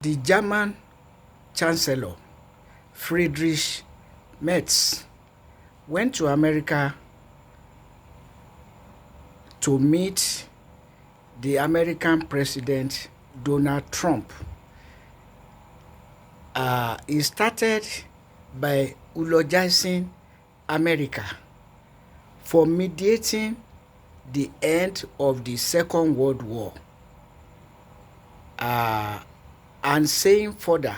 The German Chancellor, Friedrich Merz, went to America to meet the American President Donald Trump. He started by eulogizing America for mediating the end of the Second World War, and saying further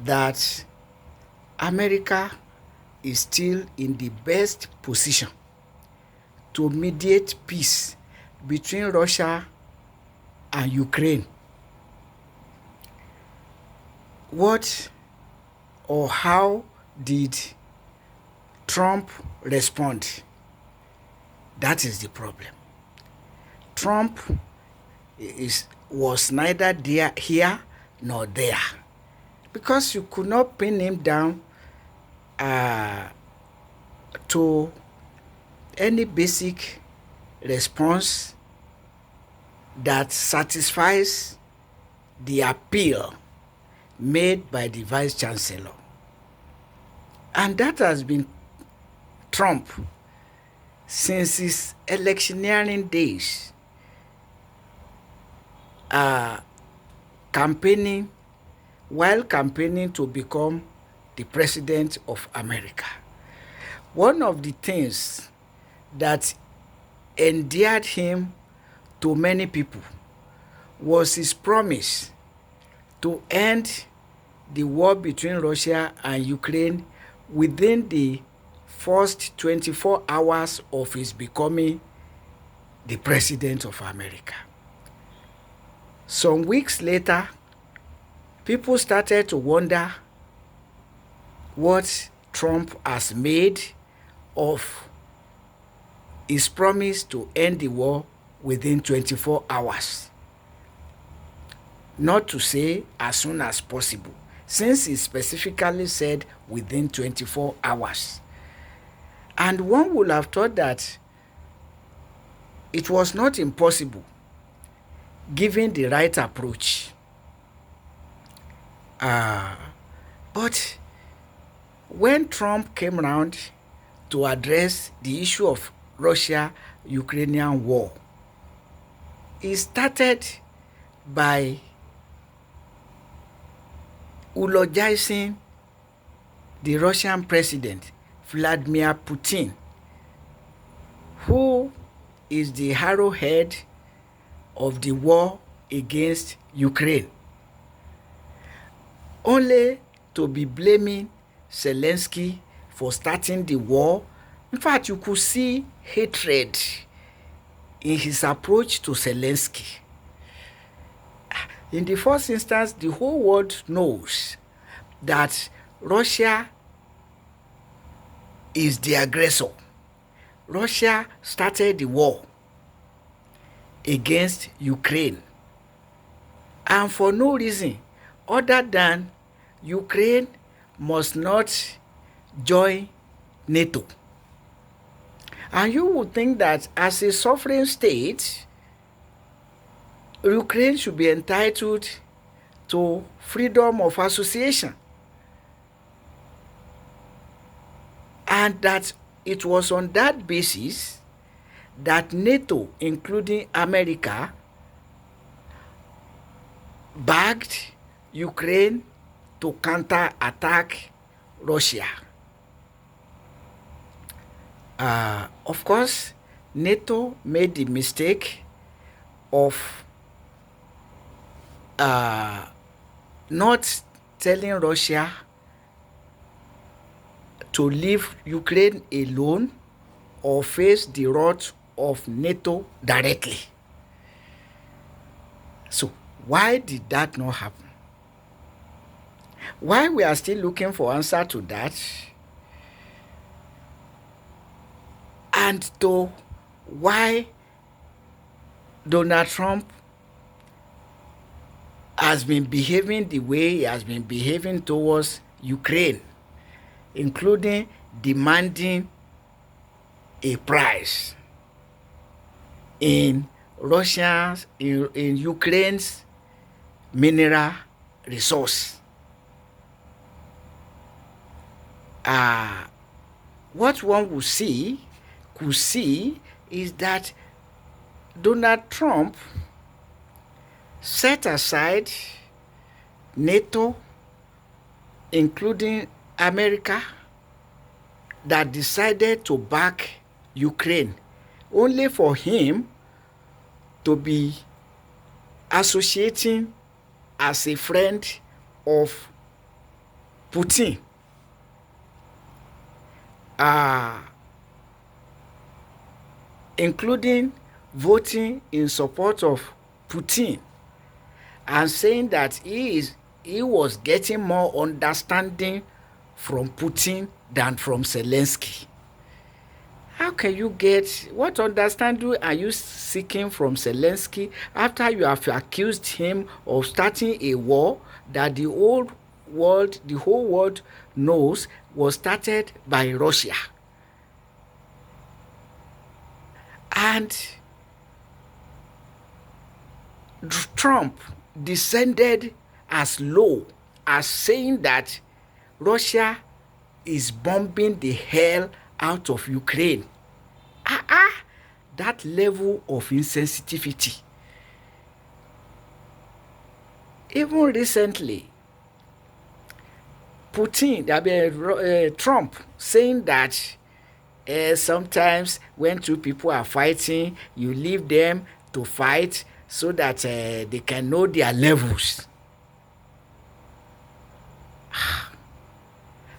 that America is still in the best position to mediate peace between Russia and Ukraine. What or how did Trump respond? That is the problem. Trump was neither here nor there, because you could not pin him down to any basic response that satisfies the appeal made by the Vice Chancellor. And that has been Trump since his electioneering days, campaigning to become the President of America. One of the things that endeared him to many people was his promise to end the war between Russia and Ukraine within the first 24 hours of his becoming the President of America. Some weeks later, people started to wonder what Trump has made of his promise to end the war within 24 hours. Not to say as soon as possible, since he specifically said within 24 hours. And one would have thought that it was not impossible given the right approach. But when Trump came around to address the issue of Russia-Ukrainian war, he started by eulogizing the Russian president, Vladimir Putin, who is the arrowhead of the war against Ukraine, only to be blaming Zelensky for starting the war. In fact, you could see hatred in his approach to Zelensky. In the first instance, the whole world knows that Russia is the aggressor. Russia started the war against Ukraine, and for no reason other than Ukraine must not join NATO. And you would think that as a sovereign state, Ukraine should be entitled to freedom of association, and that it was on that basis that NATO, including America, backed Ukraine to counter-attack Russia. Of course, NATO made the mistake of not telling Russia to leave Ukraine alone or face the wrath of NATO directly. So why did that not happen? Why we are still looking for answer to that, and to why Donald Trump has been behaving the way he has been behaving towards Ukraine, including demanding a price in Ukraine's mineral resource. What one could see is that Donald Trump set aside NATO, including America, that decided to back Ukraine, only for him to be associating as a friend of Putin. Including voting in support of Putin and saying that he was getting more understanding from Putin than from Zelensky. How can you get, what understanding are you seeking from Zelensky after you have accused him of starting a war that the whole world knows was started by Russia? And Trump descended as low as saying that Russia is bombing the hell out of Ukraine. That level of insensitivity. Even recently, Trump saying that sometimes when two people are fighting, you leave them to fight so that they can know their levels.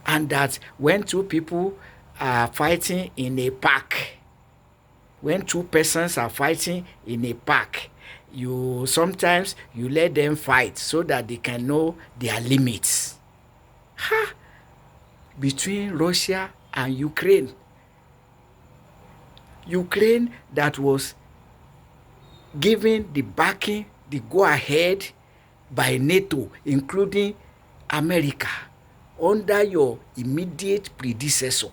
And that when two people are fighting in a park, when two persons are fighting in a park, sometimes you let them fight so that they can know their limits. Between Russia and Ukraine that was given the backing, the go-ahead by NATO, including America, under your immediate predecessor.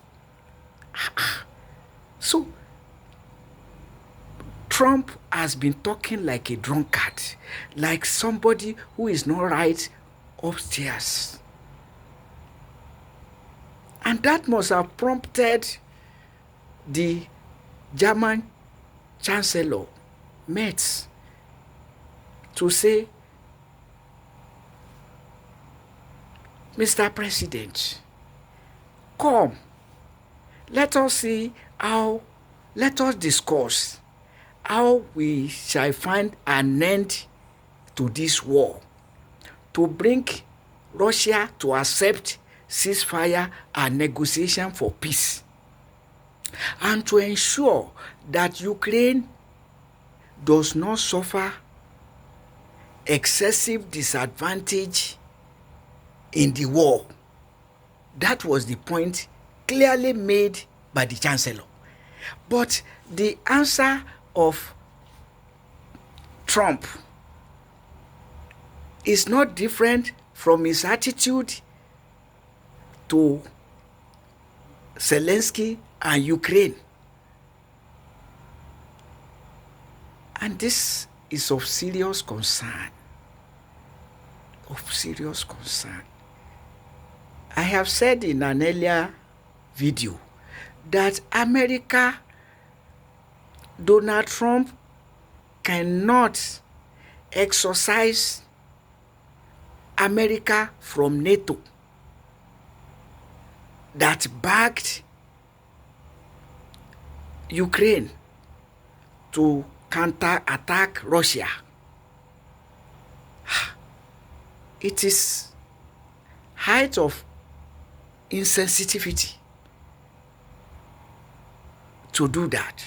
So, Trump has been talking like a drunkard, like somebody who is not right upstairs. And that must have prompted the German Chancellor, Merz, to say, Mr. President, come, let us discuss how we shall find an end to this war, to bring Russia to accept ceasefire and negotiation for peace, and to ensure that Ukraine does not suffer excessive disadvantage in the war. That was the point clearly made by the Chancellor. But the answer of Trump is not different from his attitude to Zelensky and Ukraine. And this is of serious concern. I have said in an earlier video that Donald Trump cannot exorcise America from NATO that backed Ukraine to counter-attack Russia. It is height of insensitivity to do that.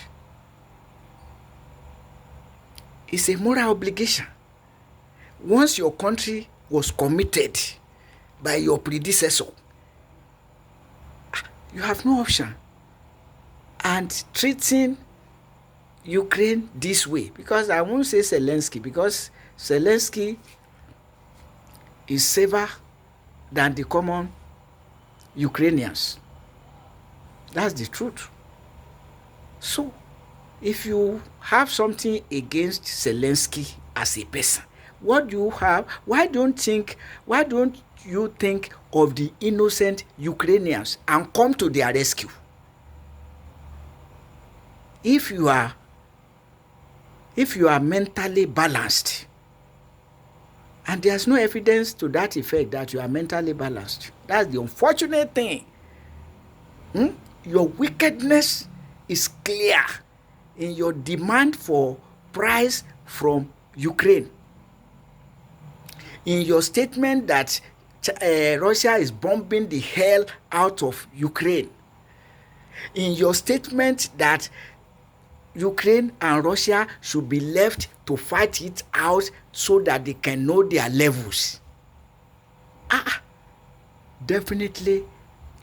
It's a moral obligation. Once your country was committed by your predecessor, you have no option. And treating Ukraine this way, because I won't say Zelensky, because Zelensky is safer than the common Ukrainians. That's the truth. So, if you have something against Zelensky as a person, What do you have? Why don't you think of the innocent Ukrainians and come to their rescue? If you are mentally balanced, and there's no evidence to that effect that you are mentally balanced. That's the unfortunate thing. Your wickedness is clear in your demand for price from Ukraine. In your statement that Russia is bombing the hell out of Ukraine. In your statement that Ukraine and Russia should be left to fight it out so that they can know their levels. Definitely,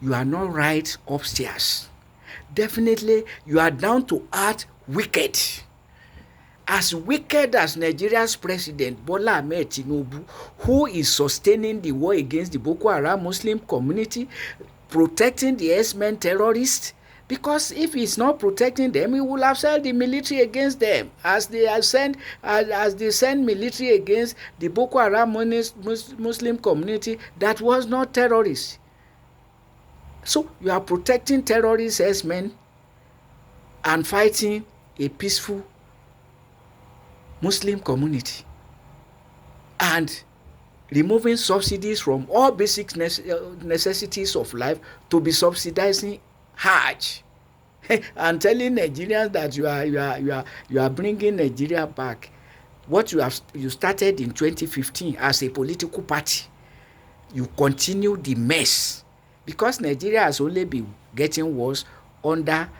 you are not right upstairs. Definitely, you are down to earth wicked. As wicked as Nigeria's president Bola Ahmed Tinubu, who is sustaining the war against the Boko Haram Muslim community, protecting the S-men terrorists. Because if he's not protecting them, he will have sent the military against them, as they send military against the Boko Haram Muslim community that was not terrorists. So you are protecting terrorists as men and fighting a peaceful Muslim community and removing subsidies from all basic necessities of life to be subsidizing Hajj and telling Nigerians that you are bringing Nigeria back. What you started in 2015 as a political party, you continue the mess because Nigeria has only been getting worse under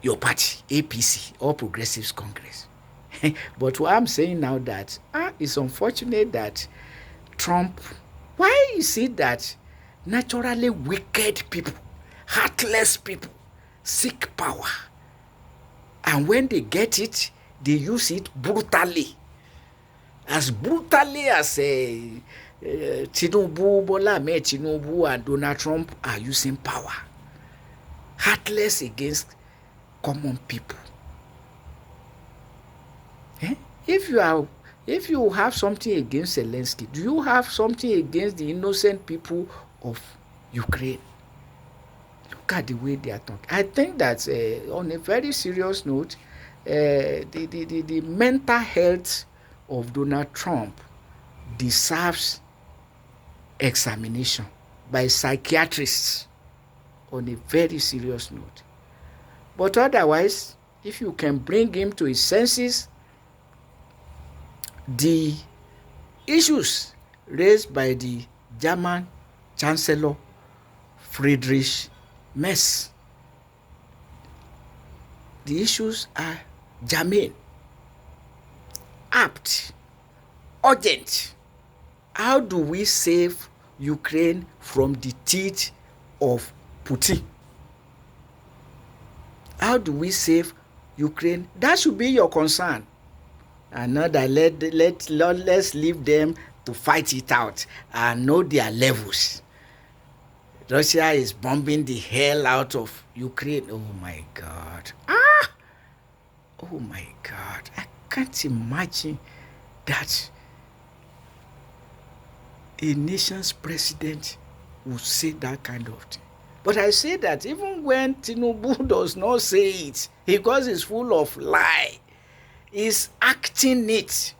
your party, APC, All Progressives Congress. But what I'm saying now that it's unfortunate that Trump, why is it that naturally wicked people, heartless people seek power, and when they get it, they use it brutally as Tinubu, Bola Ahmed Tinubu and Donald Trump are using power, heartless against common people. If you have something against Zelensky, do you have something against the innocent people of Ukraine? Look at the way they are talking. I think that on a very serious note, the mental health of Donald Trump deserves examination by psychiatrists on a very serious note. But otherwise, if you can bring him to his senses, the issues raised by the German Chancellor Friedrich Merz, the issues are germane, apt, urgent. How do we save Ukraine from the teeth of Putin? How do we save Ukraine? That should be your concern. And not that let's leave them to fight it out and know their levels. Russia is bombing the hell out of Ukraine. Oh my God. Oh my God. I can't imagine that a nation's president would say that kind of thing. But I say that even when Tinubu does not say it, because it's full of lie, is acting it,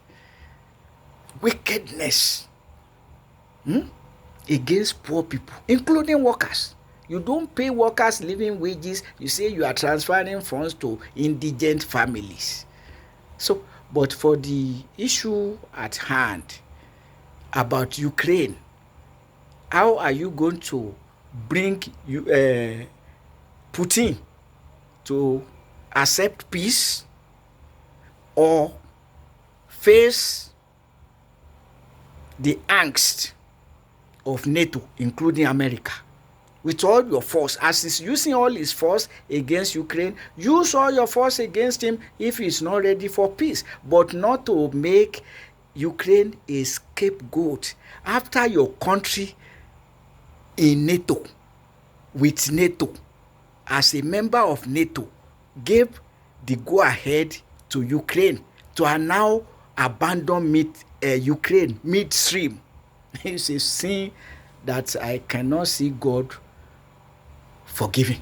wickedness against poor people, including workers. You don't pay workers living wages. You say you are transferring funds to indigent families. So, but for the issue at hand about Ukraine, how are you going to bring Putin to accept peace or face the angst of NATO, including America, with all your force? As he's using all his force against Ukraine, use all your force against him if he's not ready for peace, but not to make Ukraine a scapegoat after your country in NATO, with NATO, as a member of NATO, gave the go-ahead to Ukraine to now abandon Ukraine midstream. It's a sin that I cannot see God forgiving.